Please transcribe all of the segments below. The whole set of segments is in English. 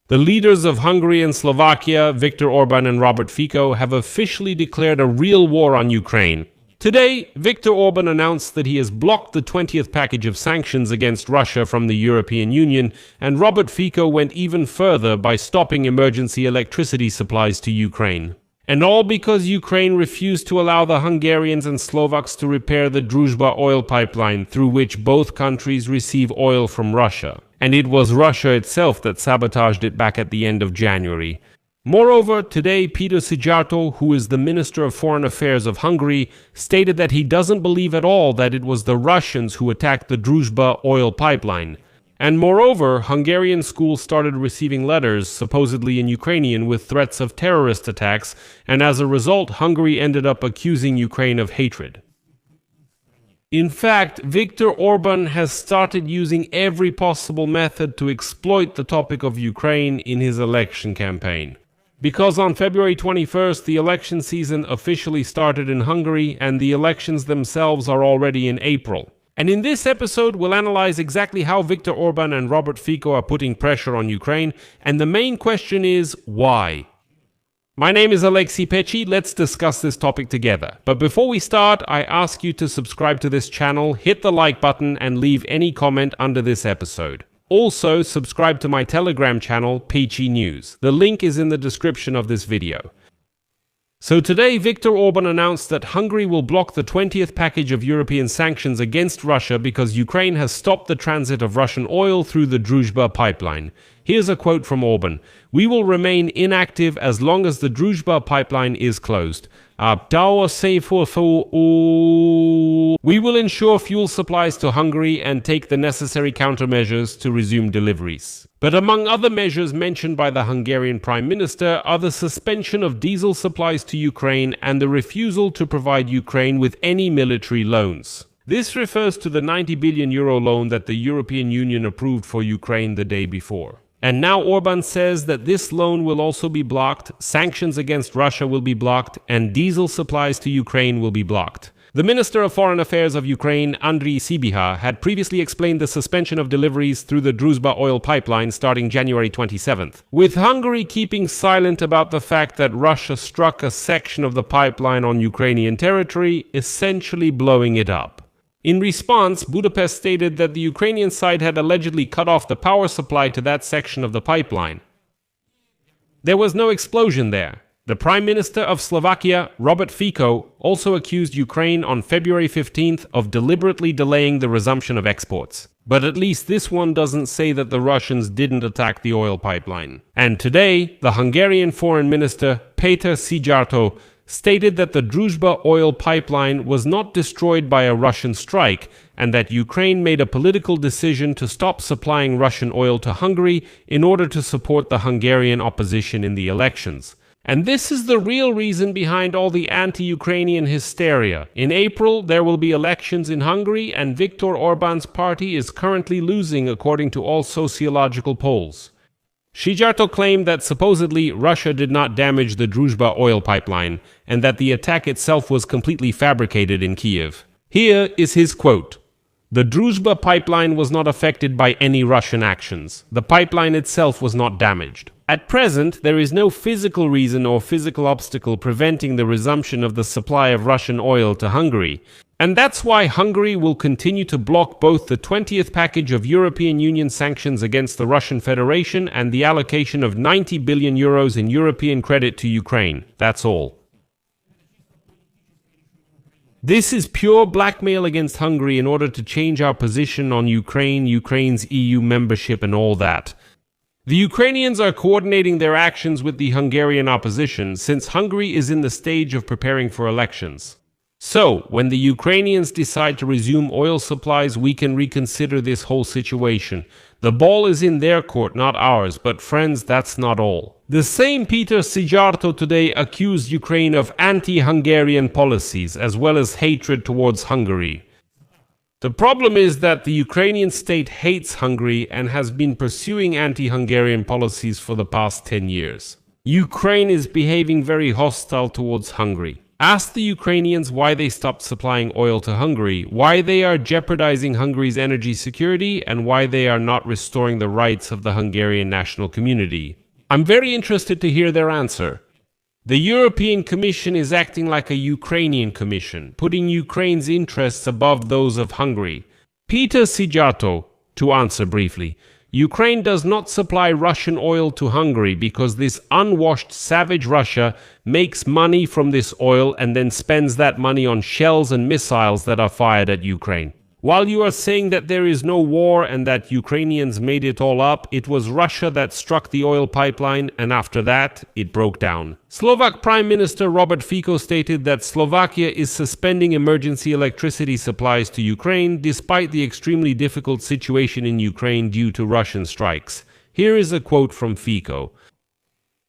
The leaders of Hungary and Slovakia, Viktor Orban and Robert Fico, have officially declared a real war on Ukraine. Today, Viktor Orban announced that he has blocked the 20th package of sanctions against Russia from the European Union, and Robert Fico went even further by stopping emergency electricity supplies to Ukraine. And all because Ukraine refused to allow the Hungarians and Slovaks to repair the Druzhba oil pipeline through which both countries receive oil from Russia. And it was Russia itself that sabotaged it back at the end of January. Moreover, today Peter Szijjártó, who is the Minister of Foreign Affairs of Hungary, stated that he doesn't believe at all that it was the Russians who attacked the Druzhba oil pipeline. And moreover, Hungarian schools started receiving letters, supposedly in Ukrainian, with threats of terrorist attacks, and as a result, Hungary ended up accusing Ukraine of hatred. In fact, Viktor Orban has started using every possible method to exploit the topic of Ukraine in his election campaign. Because on February 21st, the election season officially started in Hungary, and the elections themselves are already in April. And in this episode, we'll analyze exactly how Viktor Orban and Robert Fico are putting pressure on Ukraine, and the main question is, why? My name is Alexei Pechi, let's discuss this topic together. But before we start, I ask you to subscribe to this channel, hit the like button, and leave any comment under this episode. Also, subscribe to my Telegram channel, Pechi News. The link is in the description of this video. So today, Viktor Orban announced that Hungary will block the 20th package of European sanctions against Russia because Ukraine has stopped the transit of Russian oil through the Druzhba pipeline. Here's a quote from Orban: "We will remain inactive as long as the Druzhba pipeline is closed. We will ensure fuel supplies to Hungary and take the necessary countermeasures to resume deliveries." But among other measures mentioned by the Hungarian Prime Minister are the suspension of diesel supplies to Ukraine and the refusal to provide Ukraine with any military loans. This refers to the €90 billion loan that the European Union approved for Ukraine the day before. And now Orban says that this loan will also be blocked, sanctions against Russia will be blocked, and diesel supplies to Ukraine will be blocked. The Minister of Foreign Affairs of Ukraine, Andrii Sybiha, had previously explained the suspension of deliveries through the Druzhba oil pipeline starting January 27th, with Hungary keeping silent about the fact that Russia struck a section of the pipeline on Ukrainian territory, essentially blowing it up. In response, Budapest stated that the Ukrainian side had allegedly cut off the power supply to that section of the pipeline. There was no explosion there. The Prime Minister of Slovakia, Robert Fico, also accused Ukraine on February 15th of deliberately delaying the resumption of exports. But at least this one doesn't say that the Russians didn't attack the oil pipeline. And today, the Hungarian Foreign Minister, Peter Szijjártó, stated that the Druzhba oil pipeline was not destroyed by a Russian strike, and that Ukraine made a political decision to stop supplying Russian oil to Hungary in order to support the Hungarian opposition in the elections. And this is the real reason behind all the anti-Ukrainian hysteria. In April, there will be elections in Hungary, and Viktor Orban's party is currently losing according to all sociological polls. Szijjártó claimed that supposedly Russia did not damage the Druzhba oil pipeline, and that the attack itself was completely fabricated in Kiev. Here is his quote: "The Druzhba pipeline was not affected by any Russian actions. The pipeline itself was not damaged. At present, there is no physical reason or physical obstacle preventing the resumption of the supply of Russian oil to Hungary. And that's why Hungary will continue to block both the 20th package of European Union sanctions against the Russian Federation and the allocation of €90 billion in European credit to Ukraine. That's all." This is pure blackmail against Hungary in order to change our position on Ukraine, Ukraine's EU membership and all that. The Ukrainians are coordinating their actions with the Hungarian opposition since Hungary is in the stage of preparing for elections. So, when the Ukrainians decide to resume oil supplies, we can reconsider this whole situation. The ball is in their court, not ours, but friends, that's not all. The same Peter Szijjártó today accused Ukraine of anti-Hungarian policies, as well as hatred towards Hungary. The problem is that the Ukrainian state hates Hungary and has been pursuing anti-Hungarian policies for the past 10 years. Ukraine is behaving very hostile towards Hungary. Ask the Ukrainians why they stopped supplying oil to Hungary, why they are jeopardizing Hungary's energy security, and why they are not restoring the rights of the Hungarian national community. I'm very interested to hear their answer. The European Commission is acting like a Ukrainian Commission, putting Ukraine's interests above those of Hungary. Peter Sijato, to answer briefly, Ukraine does not supply Russian oil to Hungary because this unwashed savage Russia makes money from this oil and then spends that money on shells and missiles that are fired at Ukraine. While you are saying that there is no war and that Ukrainians made it all up, it was Russia that struck the oil pipeline, and after that, it broke down. Slovak Prime Minister Robert Fico stated that Slovakia is suspending emergency electricity supplies to Ukraine despite the extremely difficult situation in Ukraine due to Russian strikes. Here is a quote from Fico.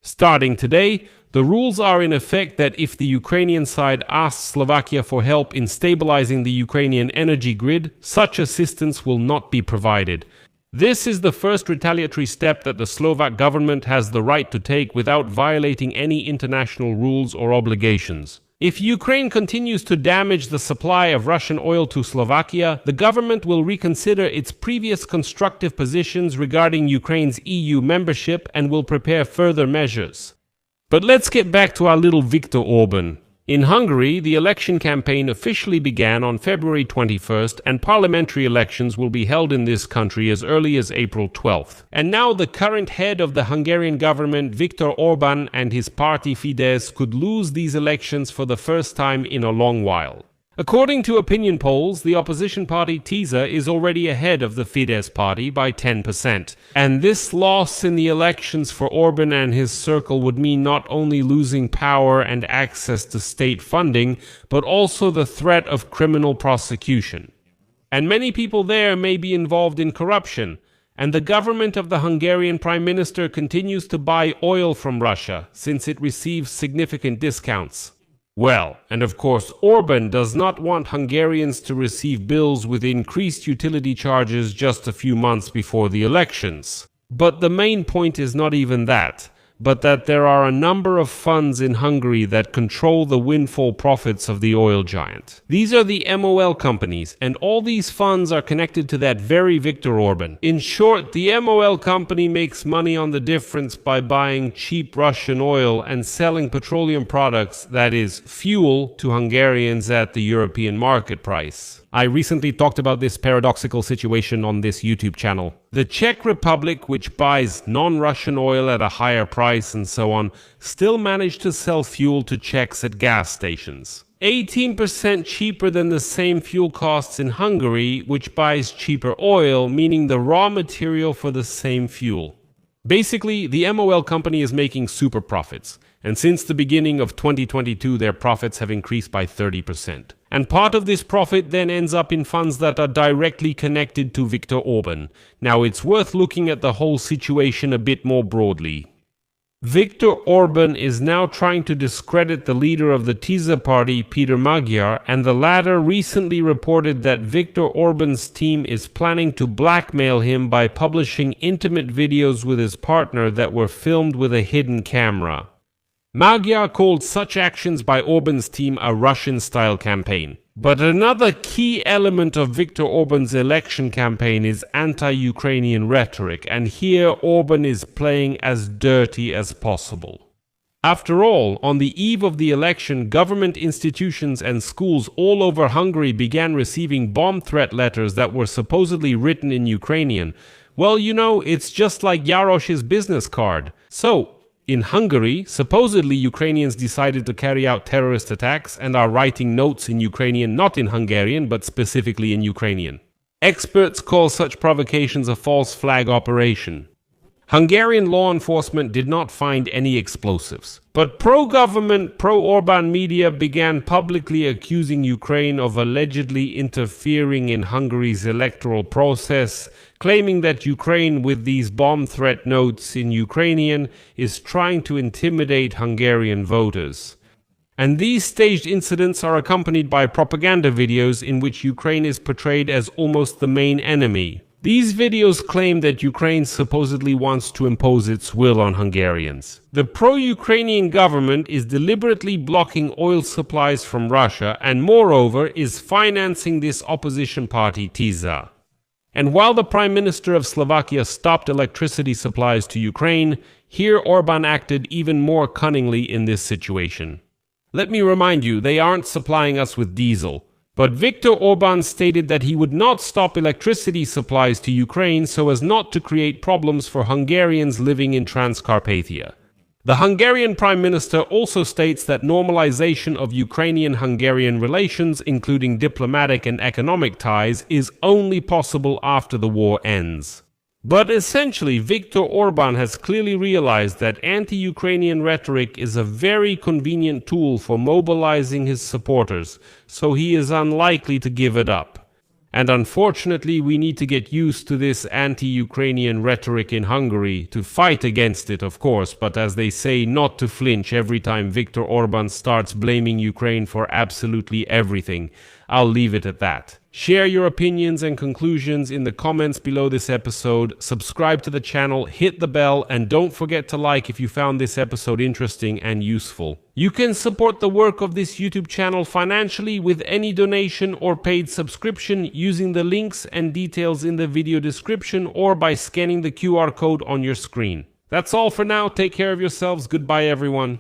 Starting today, the rules are in effect that if the Ukrainian side asks Slovakia for help in stabilizing the Ukrainian energy grid, such assistance will not be provided. This is the first retaliatory step that the Slovak government has the right to take without violating any international rules or obligations. If Ukraine continues to damage the supply of Russian oil to Slovakia, the government will reconsider its previous constructive positions regarding Ukraine's EU membership and will prepare further measures. But let's get back to our little Viktor Orban. In Hungary, the election campaign officially began on February 21st, and parliamentary elections will be held in this country as early as April 12th. And now the current head of the Hungarian government, Viktor Orban, and his party Fidesz could lose these elections for the first time in a long while. According to opinion polls, the opposition party TISA is already ahead of the Fidesz party by 10%. And this loss in the elections for Orban and his circle would mean not only losing power and access to state funding, but also the threat of criminal prosecution. And many people there may be involved in corruption. And the government of the Hungarian Prime Minister continues to buy oil from Russia, since it receives significant discounts. Well, and of course, Orban does not want Hungarians to receive bills with increased utility charges just a few months before the elections. But the main point is not even that, but that there are a number of funds in Hungary that control the windfall profits of the oil giant. These are the MOL companies, and all these funds are connected to that very Viktor Orban. In short, the MOL company makes money on the difference by buying cheap Russian oil and selling petroleum products, that is, fuel, to Hungarians at the European market price. I recently talked about this paradoxical situation on this YouTube channel. The Czech Republic, which buys non-Russian oil at a higher price and so on, still managed to sell fuel to Czechs at gas stations. 18% cheaper than the same fuel costs in Hungary, which buys cheaper oil, meaning the raw material for the same fuel. Basically, the MOL company is making super profits, and since the beginning of 2022 their profits have increased by 30%. And part of this profit then ends up in funds that are directly connected to Viktor Orban. Now it's worth looking at the whole situation a bit more broadly. Viktor Orban is now trying to discredit the leader of the TISA party, Peter Magyar, and the latter recently reported that Viktor Orban's team is planning to blackmail him by publishing intimate videos with his partner that were filmed with a hidden camera. Magyar called such actions by Orban's team a Russian-style campaign. But another key element of Viktor Orban's election campaign is anti-Ukrainian rhetoric, and here Orban is playing as dirty as possible. After all, on the eve of the election, government institutions and schools all over Hungary began receiving bomb threat letters that were supposedly written in Ukrainian. Well, you know, it's just like Jarosz's business card. So, in Hungary, supposedly Ukrainians decided to carry out terrorist attacks and are writing notes in Ukrainian, not in Hungarian, but specifically in Ukrainian. Experts call such provocations a false flag operation. Hungarian law enforcement did not find any explosives, but pro-government, pro-Orban media began publicly accusing Ukraine of allegedly interfering in Hungary's electoral process, claiming that Ukraine, with these bomb threat notes in Ukrainian, is trying to intimidate Hungarian voters. And these staged incidents are accompanied by propaganda videos in which Ukraine is portrayed as almost the main enemy. These videos claim that Ukraine supposedly wants to impose its will on Hungarians. The pro-Ukrainian government is deliberately blocking oil supplies from Russia and moreover is financing this opposition party TISA. And while the Prime Minister of Slovakia stopped electricity supplies to Ukraine, here Orban acted even more cunningly in this situation. Let me remind you, they aren't supplying us with diesel. But Viktor Orban stated that he would not stop electricity supplies to Ukraine so as not to create problems for Hungarians living in Transcarpathia. The Hungarian Prime Minister also states that normalization of Ukrainian-Hungarian relations, including diplomatic and economic ties, is only possible after the war ends. But essentially, Viktor Orban has clearly realized that anti-Ukrainian rhetoric is a very convenient tool for mobilizing his supporters, so he is unlikely to give it up. And unfortunately, we need to get used to this anti-Ukrainian rhetoric in Hungary, to fight against it, of course, but as they say, not to flinch every time Viktor Orban starts blaming Ukraine for absolutely everything. I'll leave it at that. Share your opinions and conclusions in the comments below this episode, subscribe to the channel, hit the bell, and don't forget to like if you found this episode interesting and useful. You can support the work of this YouTube channel financially with any donation or paid subscription using the links and details in the video description or by scanning the QR code on your screen. That's all for now. Take care of yourselves. Goodbye, everyone.